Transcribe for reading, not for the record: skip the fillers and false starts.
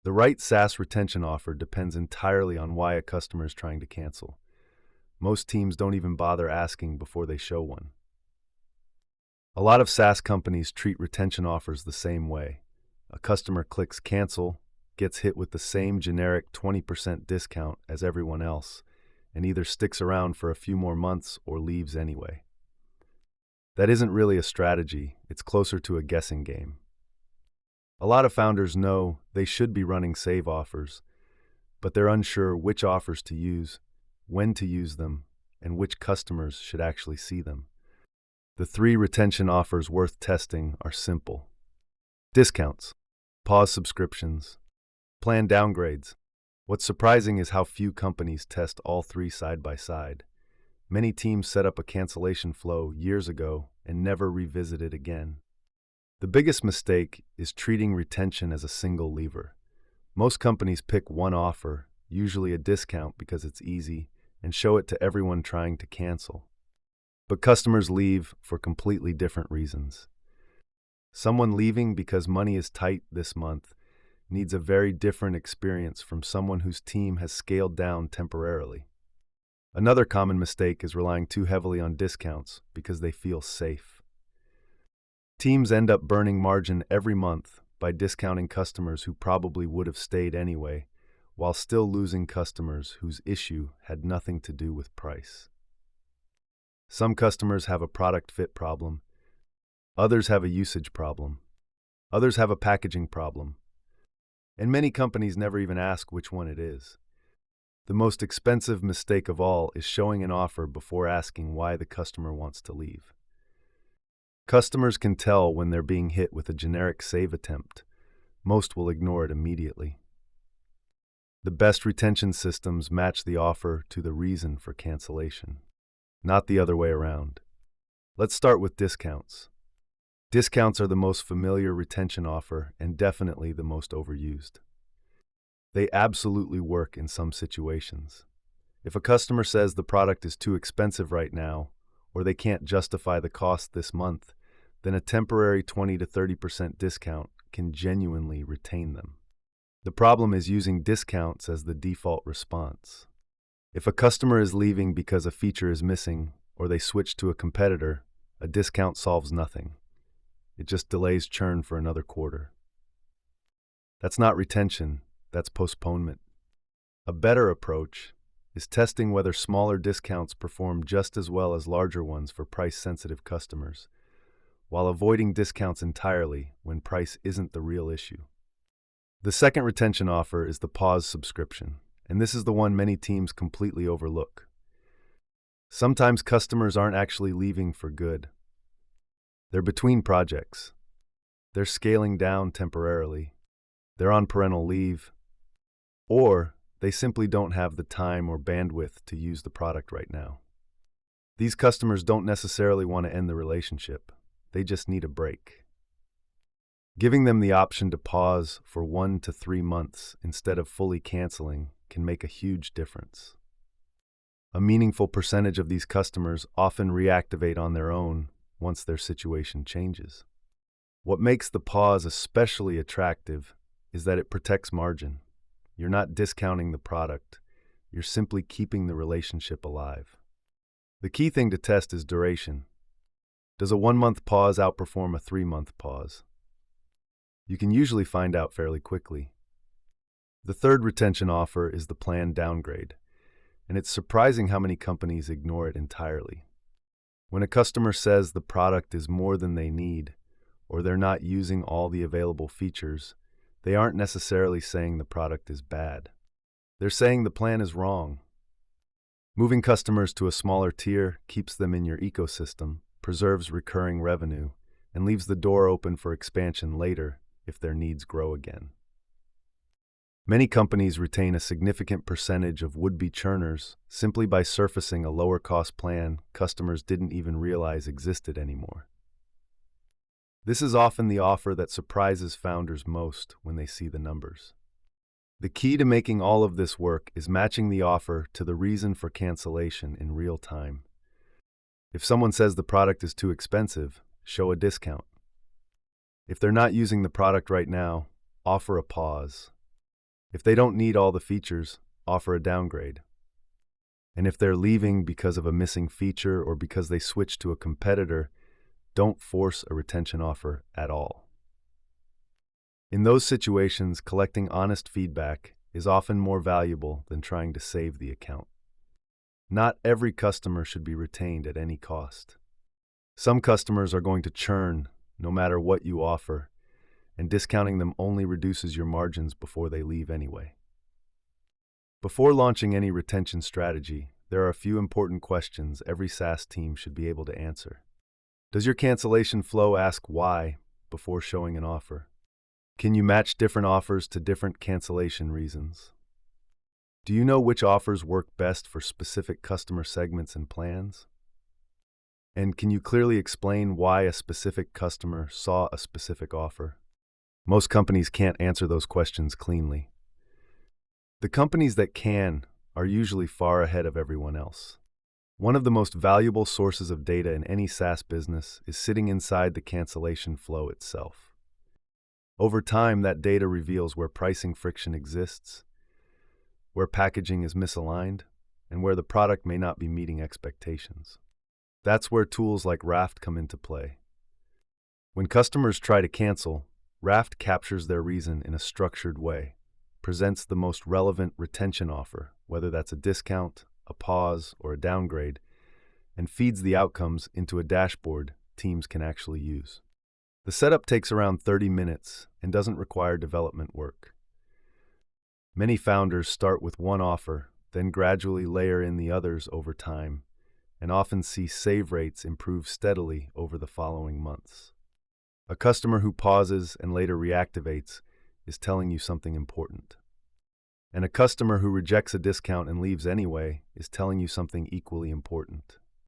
The right SaaS retention offer depends entirely on why a customer is trying to cancel. Most teams don't even bother asking before they show one. A lot of SaaS companies treat retention offers the same way. A customer clicks cancel, gets hit with the same generic 20% discount as everyone else, and either sticks around for a few more months or leaves anyway. That isn't really a strategy, it's closer to a guessing game. A lot of founders know they should be running save offers, but they're unsure which offers to use, when to use them, and which customers should actually see them. The 3 retention offers worth testing are simple: discounts, pause subscriptions, plan downgrades. What's surprising is how few companies test all 3 side by side. Many teams set up a cancellation flow years ago and never revisit it again. The biggest mistake is treating retention as a single lever. Most companies pick one offer, usually a discount because it's easy, and show it to everyone trying to cancel. But customers leave for completely different reasons. Someone leaving because money is tight this month needs a very different experience from someone whose team has scaled down temporarily. Another common mistake is relying too heavily on discounts because they feel safe. Teams end up burning margin every month by discounting customers who probably would have stayed anyway, while still losing customers whose issue had nothing to do with price. Some customers have a product fit problem. Others have a usage problem. Others have a packaging problem. And many companies never even ask which one it is. The most expensive mistake of all is showing an offer before asking why the customer wants to leave. Customers can tell when they're being hit with a generic save attempt. Most will ignore it immediately. The best retention systems match the offer to the reason for cancellation, not the other way around. Let's start with discounts. Discounts are the most familiar retention offer and definitely the most overused. They absolutely work in some situations. If a customer says the product is too expensive right now, or they can't justify the cost this month, then a temporary 20 to 30% discount can genuinely retain them. The problem is using discounts as the default response. If a customer is leaving because a feature is missing, or they switch to a competitor, a discount solves nothing. It just delays churn for another quarter. That's not retention, that's postponement. A better approach is testing whether smaller discounts perform just as well as larger ones for price-sensitive customers, while avoiding discounts entirely when price isn't the real issue. The second retention offer is the pause subscription, and this is the one many teams completely overlook. Sometimes customers aren't actually leaving for good. They're between projects. They're scaling down temporarily. They're on parental leave. Or they simply don't have the time or bandwidth to use the product right now. These customers don't necessarily want to end the relationship. They just need a break. Giving them the option to pause for 1 to 3 months instead of fully canceling can make a huge difference. A meaningful percentage of these customers often reactivate on their own once their situation changes. What makes the pause especially attractive is that it protects margin. You're not discounting the product, you're simply keeping the relationship alive. The key thing to test is duration. Does a 1-month pause outperform a 3-month pause? You can usually find out fairly quickly. The third retention offer is the planned downgrade, and it's surprising how many companies ignore it entirely. When a customer says the product is more than they need, or they're not using all the available features, they aren't necessarily saying the product is bad. They're saying the plan is wrong. Moving customers to a smaller tier keeps them in your ecosystem, preserves recurring revenue, and leaves the door open for expansion later if their needs grow again. Many companies retain a significant percentage of would-be churners simply by surfacing a lower-cost plan customers didn't even realize existed anymore. This is often the offer that surprises founders most when they see the numbers. The key to making all of this work is matching the offer to the reason for cancellation in real time. If someone says the product is too expensive, show a discount. If they're not using the product right now, offer a pause. If they don't need all the features, offer a downgrade. And if they're leaving because of a missing feature or because they switched to a competitor, don't force a retention offer at all. In those situations, collecting honest feedback is often more valuable than trying to save the account. Not every customer should be retained at any cost. Some customers are going to churn no matter what you offer, and discounting them only reduces your margins before they leave anyway. Before launching any retention strategy, there are a few important questions every SaaS team should be able to answer. Does your cancellation flow ask why before showing an offer? Can you match different offers to different cancellation reasons? Do you know which offers work best for specific customer segments and plans? And can you clearly explain why a specific customer saw a specific offer? Most companies can't answer those questions cleanly. The companies that can are usually far ahead of everyone else. One of the most valuable sources of data in any SaaS business is sitting inside the cancellation flow itself. Over time, that data reveals where pricing friction exists, where packaging is misaligned, and where the product may not be meeting expectations. That's where tools like Raft come into play. When customers try to cancel, Raft captures their reason in a structured way, presents the most relevant retention offer, whether that's a discount, a pause, or a downgrade, and feeds the outcomes into a dashboard teams can actually use. The setup takes around 30 minutes and doesn't require development work. Many founders start with one offer, then gradually layer in the others over time, and often see save rates improve steadily over the following months. A customer who pauses and later reactivates is telling you something important. And a customer who rejects a discount and leaves anyway is telling you something equally important.